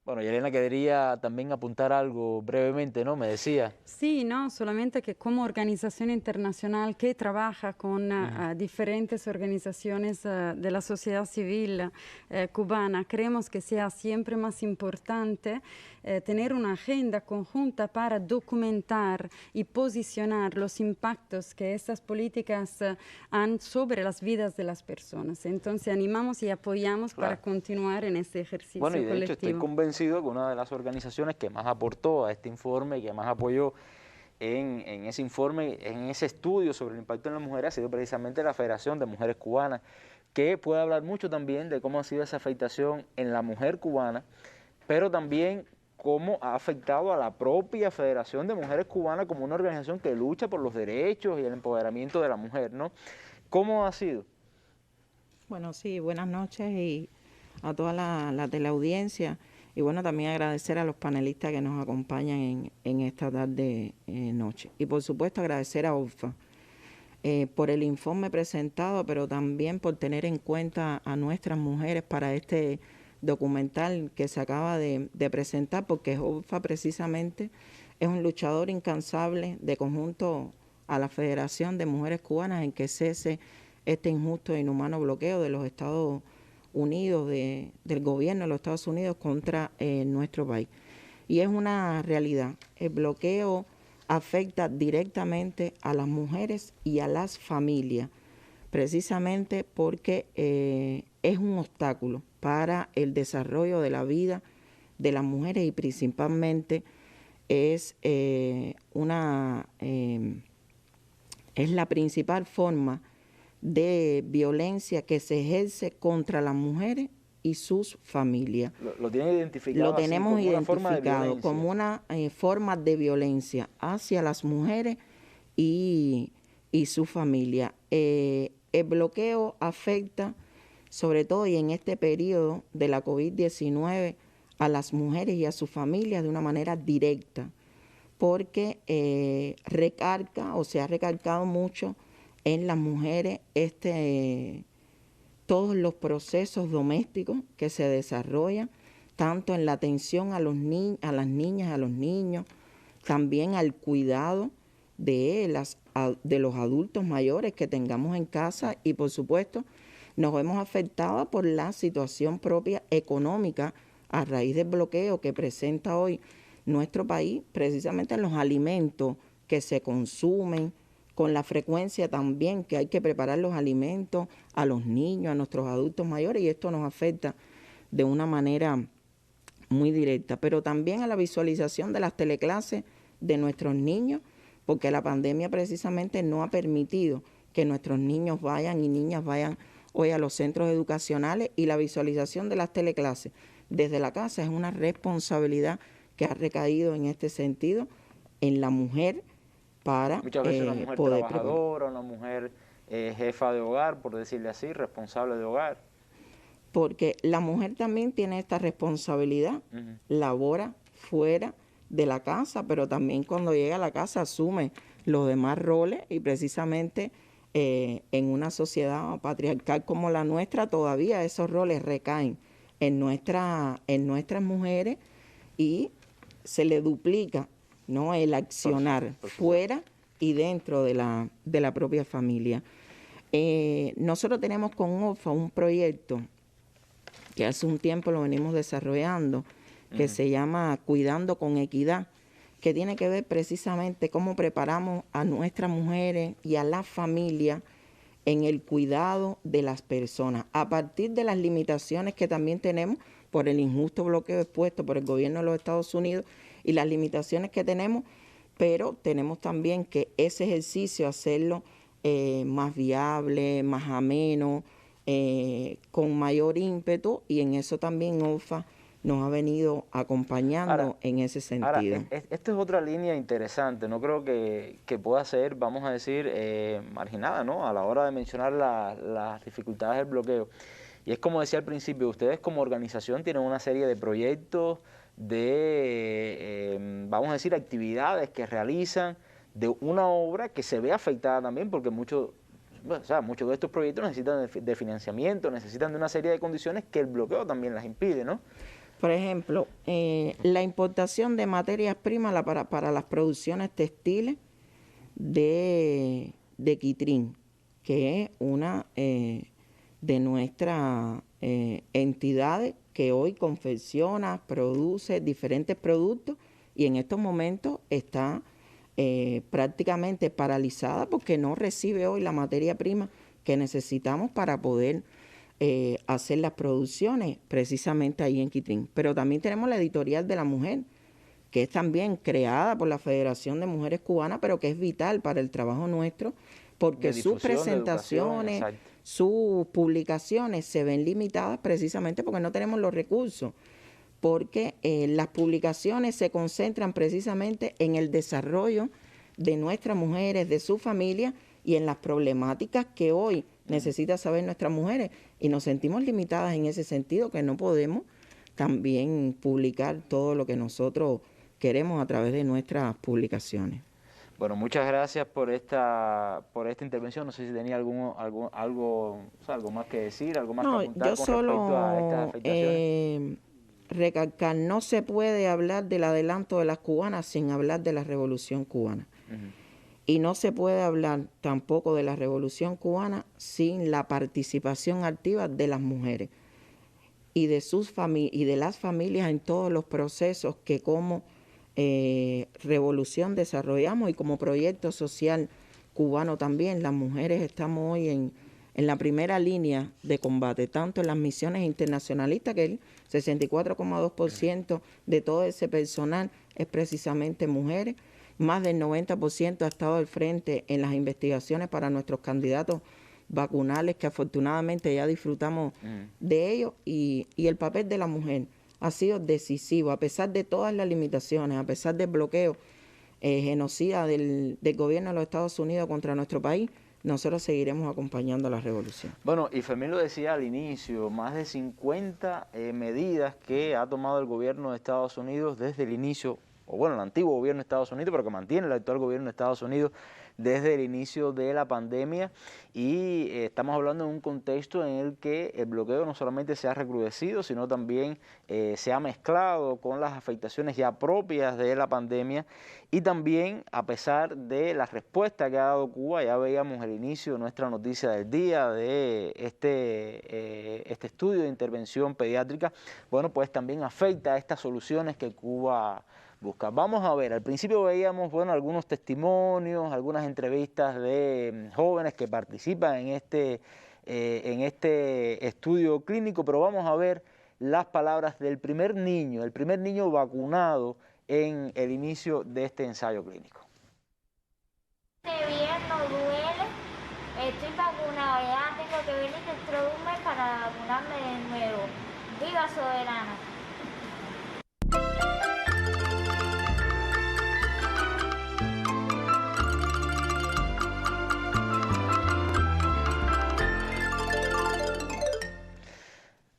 Bueno, Yelena quería también apuntar algo brevemente, ¿no? Me decía. Sí, no, solamente que como organización internacional que trabaja con diferentes organizaciones de la sociedad civil cubana, creemos que sea siempre más importante tener una agenda conjunta para documentar y posicionar los impactos que estas políticas han sobre las vidas de las personas. Entonces animamos y apoyamos para continuar en este ejercicio colectivo. Bueno, y de colectivo. hecho estoy convencido que una de las organizaciones que más aportó a este informe y que más apoyó en ese informe, en ese estudio sobre el impacto en las mujeres, ha sido precisamente la Federación de Mujeres Cubanas, que puede hablar mucho también de cómo ha sido esa afectación en la mujer cubana, pero también cómo ha afectado a la propia Federación de Mujeres Cubanas como una organización que lucha por los derechos y el empoderamiento de la mujer, ¿no? ¿Cómo ha sido? Bueno, sí, buenas noches y a toda la teleaudiencia. Y bueno, también agradecer a los panelistas que nos acompañan en esta tarde noche. Y por supuesto agradecer a OVFA por el informe presentado, pero también por tener en cuenta a nuestras mujeres para este documental que se acaba de presentar, porque OVFA precisamente es un luchador incansable de conjunto a la Federación de Mujeres Cubanas en que cese este injusto e inhumano bloqueo de los Estados Unidos, del gobierno de los Estados Unidos contra nuestro país. Y es una realidad. El bloqueo afecta directamente a las mujeres y a las familias, precisamente porque es un obstáculo para el desarrollo de la vida de las mujeres y principalmente es la principal forma de violencia que se ejerce contra las mujeres y sus familias. Lo tienen identificado. Lo tenemos identificado como una forma de violencia hacia las mujeres y su familia. El bloqueo afecta sobre todo y en este periodo de la COVID-19 a las mujeres y a sus familias de una manera directa, porque se ha recalcado mucho en las mujeres todos los procesos domésticos que se desarrollan, tanto en la atención a las niñas, a los niños, también al cuidado de los adultos mayores que tengamos en casa y por supuesto nos vemos afectados por la situación propia económica a raíz del bloqueo que presenta hoy nuestro país, precisamente en los alimentos que se consumen, con la frecuencia también que hay que preparar los alimentos a los niños, a nuestros adultos mayores, y esto nos afecta de una manera muy directa, pero también a la visualización de las teleclases de nuestros niños, porque la pandemia precisamente no ha permitido que nuestros niños vayan y niñas vayan hoy a los centros educacionales, y la visualización de las teleclases desde la casa es una responsabilidad que ha recaído en este sentido en la mujer para muchas veces una mujer poder trabajadora, una mujer jefa de hogar, por decirle así, responsable de hogar. Porque la mujer también tiene esta responsabilidad, labora fuera de la casa, pero también cuando llega a la casa asume los demás roles y precisamente en una sociedad patriarcal como la nuestra todavía esos roles recaen en nuestras mujeres y se le duplica, ¿no?, el accionar fuera y dentro de la propia familia. Nosotros tenemos con OFA un proyecto que hace un tiempo lo venimos desarrollando, que se llama Cuidando con Equidad, que tiene que ver precisamente cómo preparamos a nuestras mujeres y a la familia en el cuidado de las personas, a partir de las limitaciones que también tenemos por el injusto bloqueo expuesto por el gobierno de los Estados Unidos y las limitaciones que tenemos, pero tenemos también que ese ejercicio hacerlo más viable, más ameno, con mayor ímpetu, y en eso también OFA nos ha venido acompañando en ese sentido. Ahora, esta es otra línea interesante, no creo que pueda ser, vamos a decir, marginada, ¿no?, a la hora de mencionar las dificultades del bloqueo. Y es como decía al principio, ustedes como organización tienen una serie de proyectos, de, vamos a decir, actividades que realizan, de una obra que se ve afectada también, porque muchos de estos proyectos necesitan de financiamiento, necesitan de una serie de condiciones que el bloqueo también las impide, ¿no? Por ejemplo, la importación de materias primas para las producciones textiles de Quitrín, que es una de nuestras entidades que hoy confecciona, produce diferentes productos y en estos momentos está prácticamente paralizada porque no recibe hoy la materia prima que necesitamos para poder hacer las producciones precisamente ahí en Quitrín. Pero también tenemos la editorial de la mujer, que es también creada por la Federación de Mujeres Cubanas, pero que es vital para el trabajo nuestro, porque sus presentaciones, sus publicaciones se ven limitadas precisamente porque no tenemos los recursos, porque las publicaciones se concentran precisamente en el desarrollo de nuestras mujeres, de su familia y en las problemáticas que hoy necesitan saber nuestras mujeres, y nos sentimos limitadas en ese sentido, que no podemos también publicar todo lo que nosotros queremos a través de nuestras publicaciones. Bueno, muchas gracias por esta intervención. No sé si tenía algo más que decir, algo más que apuntar con respecto a estas afectaciones. Recalcar, no se puede hablar del adelanto de las cubanas sin hablar de la Revolución Cubana. Y no se puede hablar tampoco de la Revolución Cubana sin la participación activa de las mujeres y de sus y de las familias en todos los procesos que como revolución desarrollamos, y como proyecto social cubano también. Las mujeres estamos hoy en la primera línea de combate, tanto en las misiones internacionalistas, que el 64,2% de todo ese personal es precisamente mujeres. Más del 90% ha estado al frente en las investigaciones para nuestros candidatos vacunales, que afortunadamente ya disfrutamos de ellos, y el papel de la mujer ha sido decisivo, a pesar de todas las limitaciones, a pesar del bloqueo genocida del gobierno de los Estados Unidos contra nuestro país. Nosotros seguiremos acompañando a la revolución. Bueno, y Fermín lo decía al inicio, más de 50 medidas que ha tomado el gobierno de Estados Unidos desde el inicio, o bueno, el antiguo gobierno de Estados Unidos, pero que mantiene el actual gobierno de Estados Unidos desde el inicio de la pandemia, y estamos hablando de un contexto en el que el bloqueo no solamente se ha recrudecido, sino también se ha mezclado con las afectaciones ya propias de la pandemia, y también a pesar de la respuesta que ha dado Cuba. Ya veíamos el inicio de nuestra noticia del día de este estudio de intervención pediátrica. Bueno, pues también afecta a estas soluciones que Cuba busca. Vamos a ver, al principio veíamos, bueno, algunos testimonios, algunas entrevistas de jóvenes que participan en este estudio clínico, pero vamos a ver las palabras del primer niño vacunado en el inicio de este ensayo clínico. Bien, no duele, estoy vacunado, ya tengo que venir dentro de un mes para vacunarme de nuevo. ¡Viva Soberana!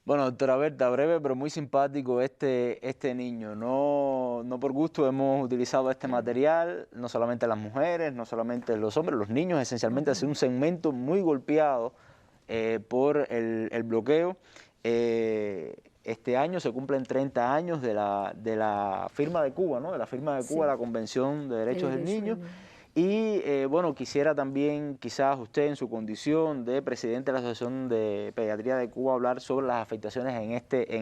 Bueno, doctora Berta, breve pero muy simpático este niño. No por gusto hemos utilizado este material, no solamente las mujeres, no solamente los hombres, los niños esencialmente. Ha sido un segmento muy golpeado por el bloqueo. Este año se cumplen 30 años de la firma de Cuba, ¿no? De la firma de Cuba, la Convención de Derechos del Niño. Y bueno, quisiera también, quizás usted en su condición de presidente de la Asociación de Pediatría de Cuba, hablar sobre las afectaciones en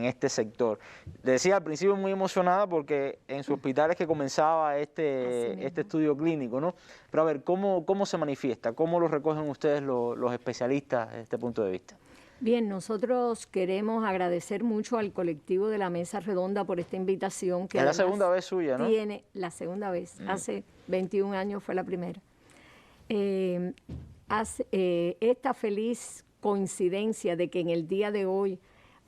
este sector. Le decía al principio muy emocionada porque en su hospital es que comenzaba este estudio clínico, ¿no? Pero a ver, ¿cómo se manifiesta? ¿Cómo lo recogen ustedes los especialistas desde este punto de vista? Bien, nosotros queremos agradecer mucho al colectivo de la Mesa Redonda por esta invitación. Que es la segunda vez suya, ¿no? Tiene la segunda vez, hace 21 años fue la primera. Esta feliz coincidencia de que en el día de hoy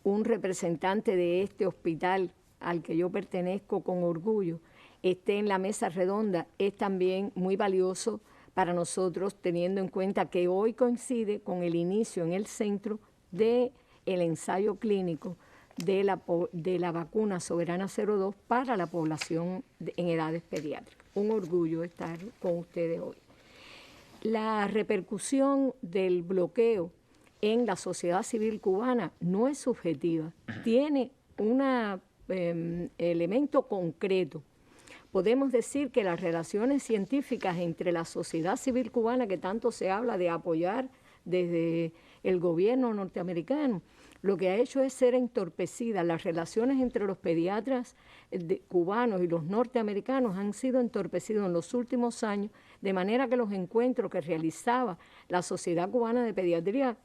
un representante de este hospital al que yo pertenezco con orgullo esté en la Mesa Redonda es también muy valioso para nosotros, teniendo en cuenta que hoy coincide con el inicio en el centro del ensayo clínico de la vacuna Soberana 02 para la población en edades pediátricas. Un orgullo estar con ustedes hoy. La repercusión del bloqueo en la sociedad civil cubana no es subjetiva, tiene un elemento concreto. Podemos decir que las relaciones científicas entre la sociedad civil cubana, que tanto se habla de apoyar desde el gobierno norteamericano, lo que ha hecho es ser entorpecidas. Las relaciones entre los pediatras cubanos y los norteamericanos han sido entorpecidos en los últimos años, de manera que los encuentros que realizaba la Sociedad Cubana de Pediatría,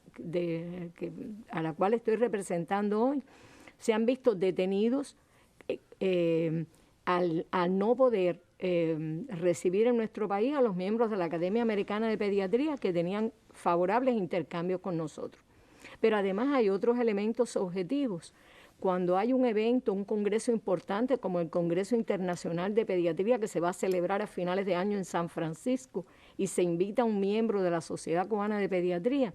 a la cual estoy representando hoy, se han visto detenidos al no poder recibir en nuestro país a los miembros de la Academia Americana de Pediatría que tenían favorables intercambios con nosotros. Pero además hay otros elementos objetivos. Cuando hay un evento, un congreso importante como el Congreso Internacional de Pediatría que se va a celebrar a finales de año en San Francisco y se invita a un miembro de la Sociedad Cubana de Pediatría,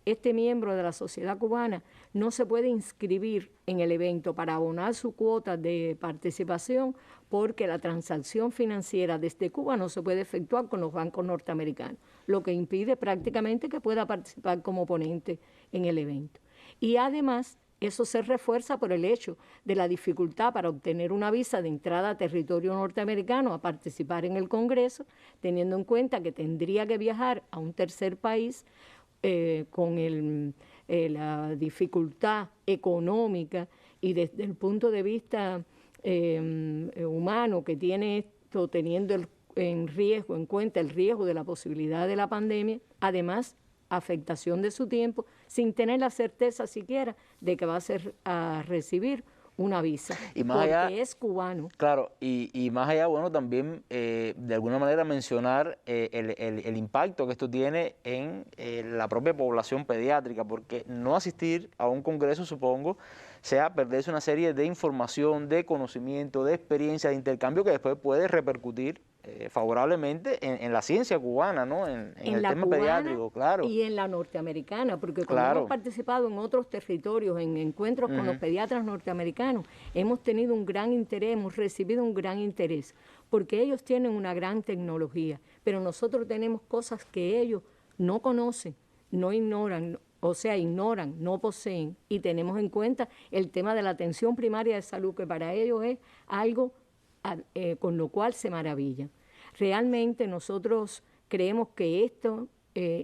este miembro de la sociedad cubana no se puede inscribir en el evento para abonar su cuota de participación porque la transacción financiera desde Cuba no se puede efectuar con los bancos norteamericanos, lo que impide prácticamente que pueda participar como ponente en el evento. Y además, eso se refuerza por el hecho de la dificultad para obtener una visa de entrada a territorio norteamericano a participar en el Congreso, teniendo en cuenta que tendría que viajar a un tercer país con la dificultad económica y desde el punto de vista humano que tiene esto, teniendo en cuenta el riesgo de la posibilidad de la pandemia, además afectación de su tiempo, sin tener la certeza siquiera de que va a recibir una visa, y más porque allá, es cubano. Claro, y más allá, bueno, también de alguna manera mencionar el impacto que esto tiene en la propia población pediátrica, porque no asistir a un congreso, supongo, sea perderse una serie de información, de conocimiento, de experiencia, de intercambio que después puede repercutir favorablemente en la ciencia cubana, ¿no? En el tema pediátrico, claro. Y en la norteamericana, porque como claro, hemos participado en otros territorios, en encuentros con los pediatras norteamericanos, hemos tenido un gran interés, hemos recibido un gran interés, porque ellos tienen una gran tecnología, pero nosotros tenemos cosas que ellos no conocen, no ignoran, o sea, ignoran, no poseen, y tenemos en cuenta el tema de la atención primaria de salud, que para ellos es algo con lo cual se maravillan. Realmente nosotros creemos que esto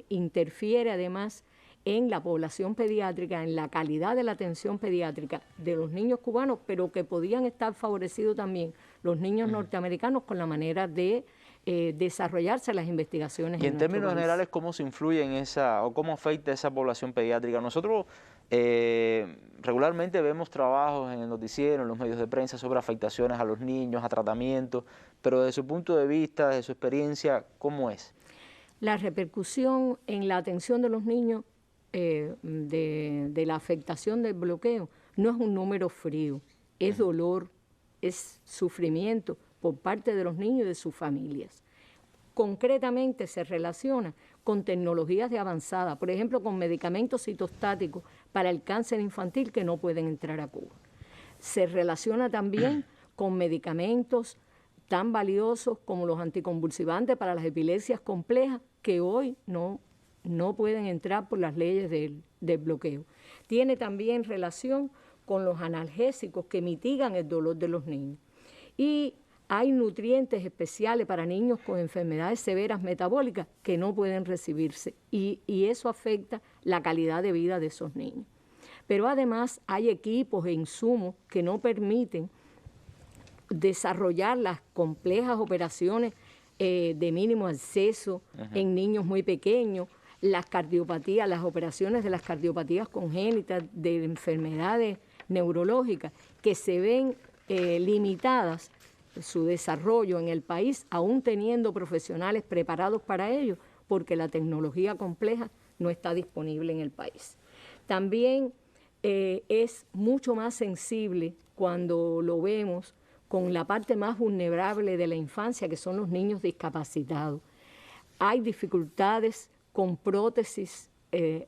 interfiere además en la población pediátrica, en la calidad de la atención pediátrica de los niños cubanos, pero que podían estar favorecidos también los niños norteamericanos con la manera de desarrollarse las investigaciones. Y en términos generales, ¿cómo se influye en esa, o cómo afecta a esa población pediátrica? Nosotros regularmente vemos trabajos en el noticiero, en los medios de prensa sobre afectaciones a los niños, a tratamientos, pero desde su punto de vista, desde su experiencia, ¿cómo es? La repercusión en la atención de los niños de la afectación del bloqueo no es un número frío, es dolor, es sufrimiento por parte de los niños y de sus familias. concretamente se relaciona con tecnologías de avanzada, por ejemplo, con medicamentos citostáticos para el cáncer infantil que no pueden entrar a Cuba. Se relaciona también con medicamentos tan valiosos como los anticonvulsivantes para las epilepsias complejas que hoy no pueden entrar por las leyes del bloqueo. Tiene también relación con los analgésicos que mitigan el dolor de los niños. Y hay nutrientes especiales para niños con enfermedades severas metabólicas que no pueden recibirse y eso afecta la calidad de vida de esos niños. Pero además hay equipos e insumos que no permiten desarrollar las complejas operaciones de mínimo acceso en niños muy pequeños, las cardiopatías, las operaciones de las cardiopatías congénitas, de enfermedades neurológicas que se ven limitadas su desarrollo en el país, aún teniendo profesionales preparados para ello, porque la tecnología compleja no está disponible en el país. También es mucho más sensible cuando lo vemos con la parte más vulnerable de la infancia, que son los niños discapacitados. Hay dificultades con prótesis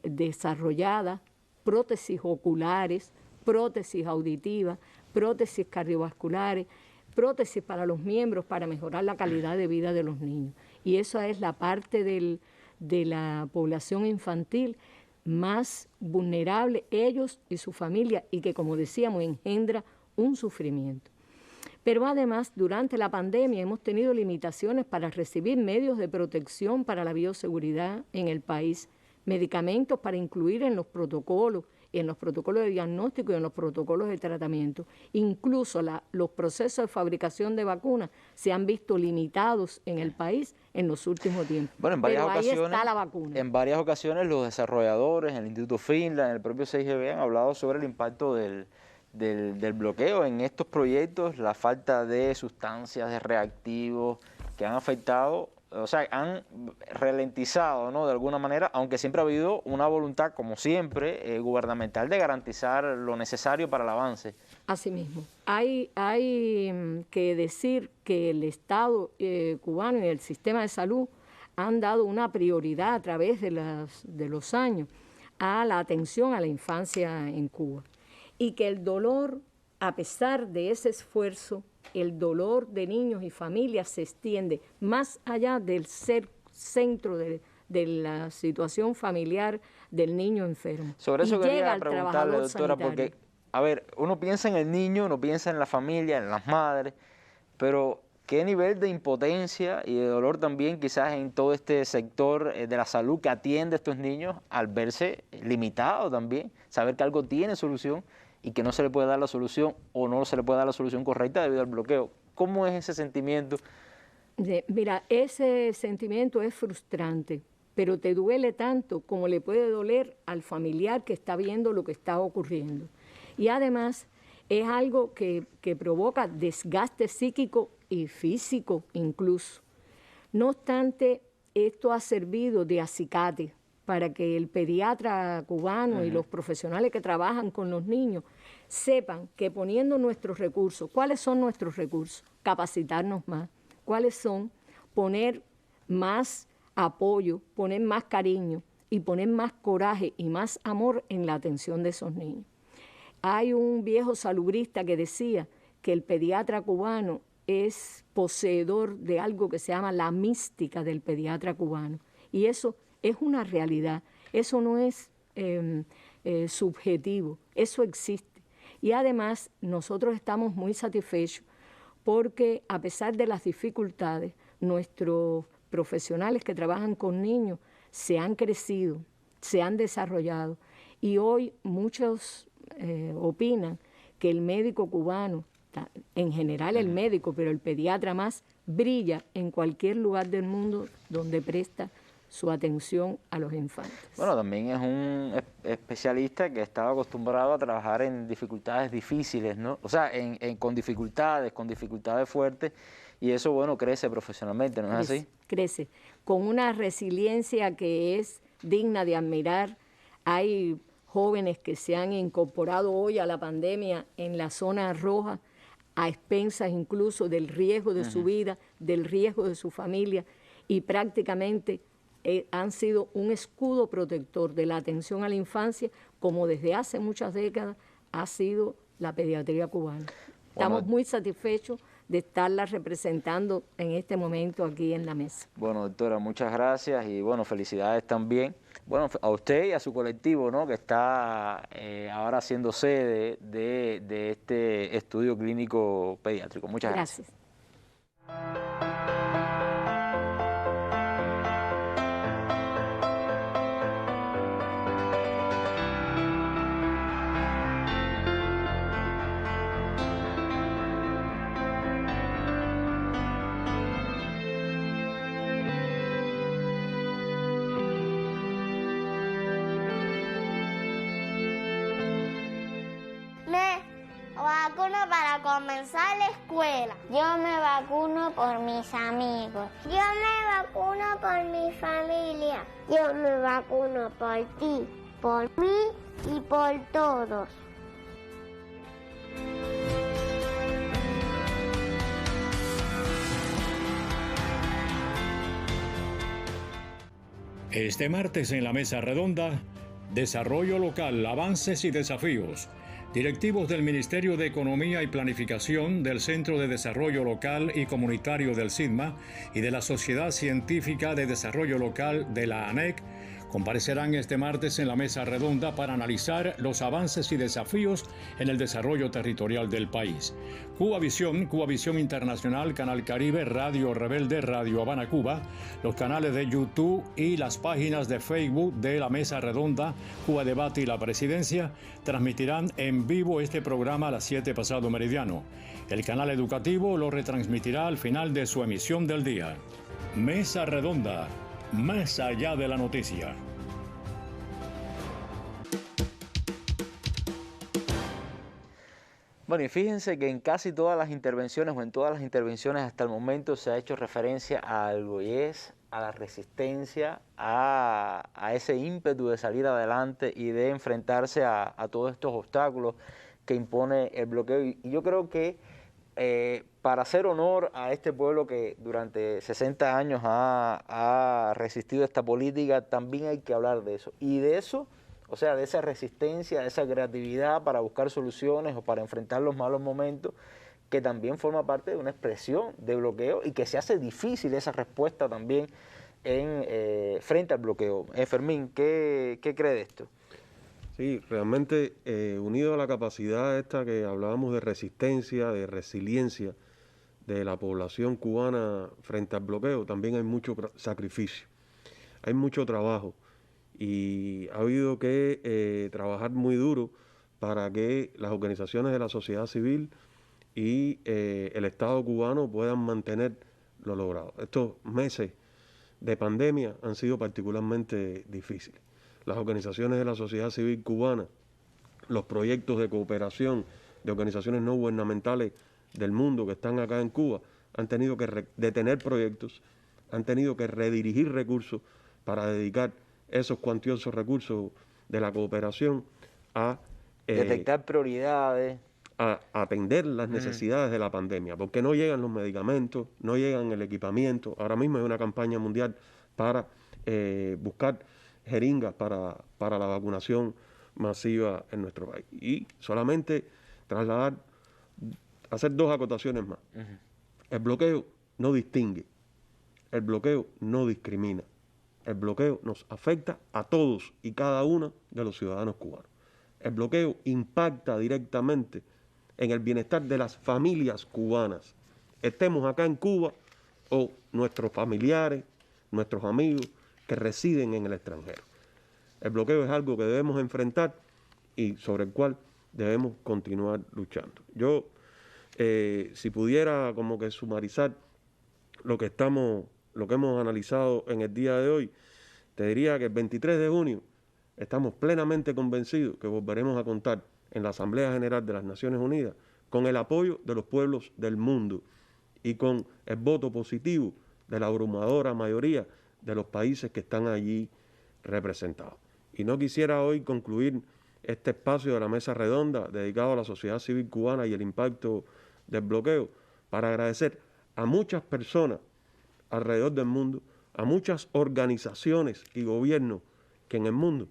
desarrolladas, prótesis oculares, prótesis auditivas, prótesis cardiovasculares, prótesis para los miembros para mejorar la calidad de vida de los niños. Y esa es la parte de la población infantil más vulnerable, ellos y su familia, y que, como decíamos, engendra un sufrimiento. Pero además, durante la pandemia hemos tenido limitaciones para recibir medios de protección para la bioseguridad en el país, medicamentos para incluir en los protocolos, de diagnóstico y en los protocolos de tratamiento. Incluso los procesos de fabricación de vacunas se han visto limitados en el país en los últimos tiempos. Bueno, Pero ahí está la vacuna. En varias ocasiones los desarrolladores, el Instituto Finland, el propio CIGB han hablado sobre el impacto del bloqueo en estos proyectos, la falta de sustancias, de reactivos que han afectado, o sea, han ralentizado, ¿no?, de alguna manera, aunque siempre ha habido una voluntad, como siempre, gubernamental de garantizar lo necesario para el avance. Asimismo, hay que decir que el Estado cubano y el sistema de salud han dado una prioridad a través de los años a la atención a la infancia en Cuba. Y que el dolor, a pesar de ese esfuerzo, el dolor de niños y familias se extiende más allá del ser centro de la situación familiar del niño enfermo. Sobre eso quería preguntarle, doctora, porque, a ver, uno piensa en el niño, uno piensa en la familia, en las madres, pero ¿qué nivel de impotencia y de dolor también quizás en todo este sector de la salud que atiende a estos niños al verse limitado también, saber que algo tiene solución y que no se le puede dar la solución o no se le puede dar la solución correcta debido al bloqueo? ¿Cómo es ese sentimiento? Mira, ese sentimiento es frustrante, pero te duele tanto como le puede doler al familiar que está viendo lo que está ocurriendo. Y además es algo que provoca desgaste psíquico y físico incluso. No obstante, esto ha servido de acicate para que el pediatra cubano y los profesionales que trabajan con los niños sepan que poniendo nuestros recursos, ¿cuáles son nuestros recursos? Capacitarnos más. ¿Cuáles son? Poner más apoyo, poner más cariño y poner más coraje y más amor en la atención de esos niños. Hay un viejo salubrista que decía que el pediatra cubano es poseedor de algo que se llama la mística del pediatra cubano. Y eso es una realidad, eso no es subjetivo, eso existe. Y además nosotros estamos muy satisfechos porque a pesar de las dificultades, nuestros profesionales que trabajan con niños se han crecido, se han desarrollado y hoy muchos opinan que el médico cubano, en general el médico, pero el pediatra más, brilla en cualquier lugar del mundo donde presta su atención a los infantes. Bueno, también es un especialista que estaba acostumbrado a trabajar en dificultades difíciles, ¿no? O sea, con dificultades fuertes, y eso, bueno, crece profesionalmente, ¿no es así? Crece, con una resiliencia que es digna de admirar. Hay jóvenes que se han incorporado hoy a la pandemia en la zona roja, a expensas incluso del riesgo de su vida, del riesgo de su familia, y prácticamente han sido un escudo protector de la atención a la infancia, como desde hace muchas décadas ha sido la pediatría cubana. Estamos muy satisfechos de estarla representando en este momento aquí en la mesa. Bueno, doctora, muchas gracias y bueno, felicidades también. Bueno, a usted y a su colectivo, ¿no?, que está ahora haciendo sede de este estudio clínico pediátrico. Muchas gracias. Vacuno para comenzar la escuela. Yo me vacuno por mis amigos. Yo me vacuno por mi familia. Yo me vacuno por ti, por mí y por todos. Este martes en la Mesa Redonda, Desarrollo Local, Avances y Desafíos. Directivos del Ministerio de Economía y Planificación, del Centro de Desarrollo Local y Comunitario del SIDMA y de la Sociedad Científica de Desarrollo Local de la ANEC comparecerán este martes en la Mesa Redonda para analizar los avances y desafíos en el desarrollo territorial del país. Cubavisión Internacional, Canal Caribe, Radio Rebelde, Radio Habana Cuba, los canales de YouTube y las páginas de Facebook de la Mesa Redonda, Cuba Debate y la Presidencia transmitirán en vivo este programa a las 7 pasado meridiano. El canal educativo lo retransmitirá al final de su emisión del día. Mesa Redonda, más allá de la noticia. Bueno, y fíjense que en casi todas las intervenciones o en todas las intervenciones hasta el momento se ha hecho referencia a algo, y es a la resistencia, a ese ímpetu de salir adelante y de enfrentarse a todos estos obstáculos que impone el bloqueo. Y yo creo que para hacer honor a este pueblo que durante 60 años ha resistido esta política, también hay que hablar de eso. Y de eso, o sea, de esa resistencia, de esa creatividad para buscar soluciones o para enfrentar los malos momentos, que también forma parte de una expresión de bloqueo y que se hace difícil esa respuesta también frente al bloqueo. Fermín, ¿qué cree de esto? Sí, realmente unido a la capacidad esta que hablábamos de resistencia, de resiliencia de la población cubana frente al bloqueo, también hay mucho sacrificio, hay mucho trabajo y ha habido que trabajar muy duro para que las organizaciones de la sociedad civil y el Estado cubano puedan mantener lo logrado. Estos meses de pandemia han sido particularmente difíciles. Las organizaciones de la sociedad civil cubana, los proyectos de cooperación de organizaciones no gubernamentales del mundo que están acá en Cuba, han tenido que detener proyectos, han tenido que redirigir recursos para dedicar esos cuantiosos recursos de la cooperación a detectar prioridades, a atender las necesidades de la pandemia, porque no llegan los medicamentos, no llegan el equipamiento. Ahora mismo hay una campaña mundial para buscar jeringas para la vacunación masiva en nuestro país. Y solamente hacer dos acotaciones más. El bloqueo no distingue, el bloqueo no discrimina, el bloqueo nos afecta a todos y cada uno de los ciudadanos cubanos. El bloqueo impacta directamente en el bienestar de las familias cubanas, estemos acá en Cuba o nuestros familiares, nuestros amigos que residen en el extranjero. El bloqueo es algo que debemos enfrentar y sobre el cual debemos continuar luchando. Yo, si pudiera como que sumarizar lo que hemos analizado en el día de hoy, te diría que el 23 de junio estamos plenamente convencidos que volveremos a contar en la Asamblea General de las Naciones Unidas con el apoyo de los pueblos del mundo y con el voto positivo de la abrumadora mayoría de los países que están allí representados. Y no quisiera hoy concluir este espacio de la Mesa Redonda dedicado a la sociedad civil cubana y el impacto del bloqueo para agradecer a muchas personas alrededor del mundo a muchas organizaciones y gobiernos que en el mundo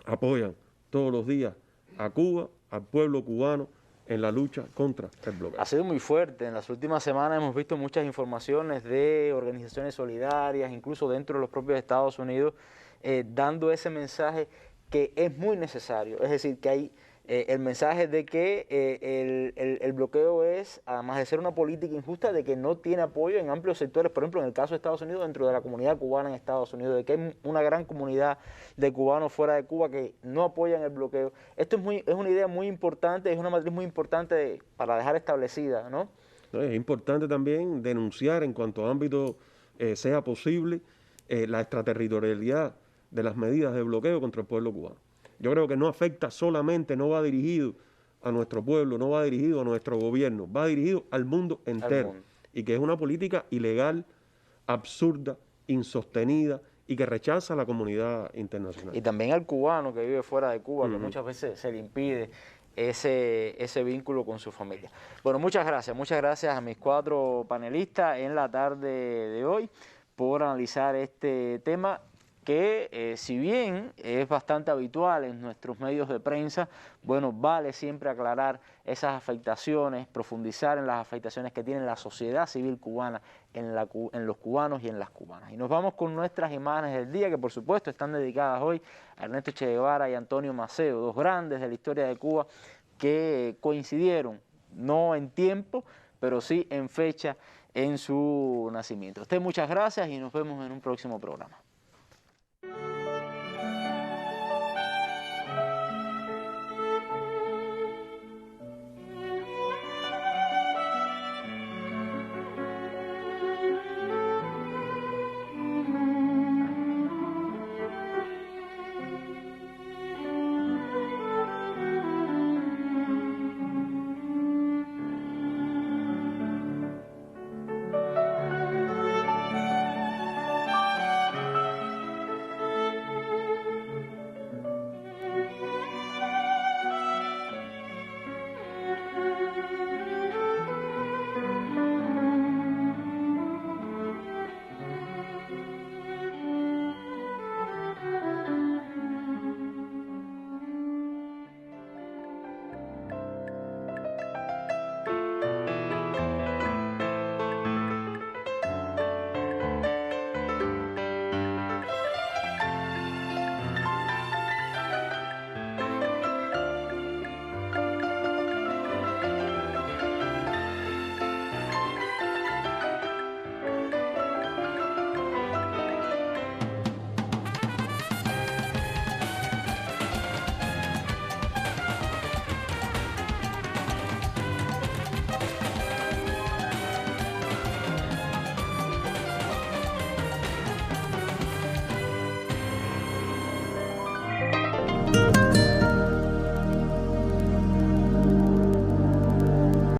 apoyan todos los días a Cuba, al pueblo cubano, en la lucha contra el bloqueo. Ha sido muy fuerte. En las últimas semanas hemos visto muchas informaciones de organizaciones solidarias, incluso dentro de los propios Estados Unidos, dando ese mensaje que es muy necesario. Es decir, que hay el mensaje de que el bloqueo es, además de ser una política injusta, de que no tiene apoyo en amplios sectores, por ejemplo, en el caso de Estados Unidos, dentro de la comunidad cubana en Estados Unidos, de que hay una gran comunidad de cubanos fuera de Cuba que no apoyan el bloqueo. Esto es una idea muy importante, es una matriz muy importante para dejar establecida, ¿no? Es importante también denunciar en cuanto a ámbito sea posible la extraterritorialidad de las medidas de bloqueo contra el pueblo cubano. Yo creo que no afecta solamente, no va dirigido a nuestro pueblo, no va dirigido a nuestro gobierno, va dirigido al mundo entero. Y que es una política ilegal, absurda, insostenida y que rechaza a la comunidad internacional. Y también al cubano que vive fuera de Cuba, que muchas veces se le impide ese vínculo con su familia. Bueno, muchas gracias a mis 4 panelistas en la tarde de hoy por analizar este tema que si bien es bastante habitual en nuestros medios de prensa, bueno, vale siempre aclarar esas afectaciones, profundizar en las afectaciones que tiene la sociedad civil cubana, en los cubanos y en las cubanas. Y nos vamos con nuestras imágenes del día, que por supuesto están dedicadas hoy a Ernesto Che Guevara y Antonio Maceo, 2 grandes de la historia de Cuba que coincidieron, no en tiempo, pero sí en fecha en su nacimiento. A usted muchas gracias y nos vemos en un próximo programa.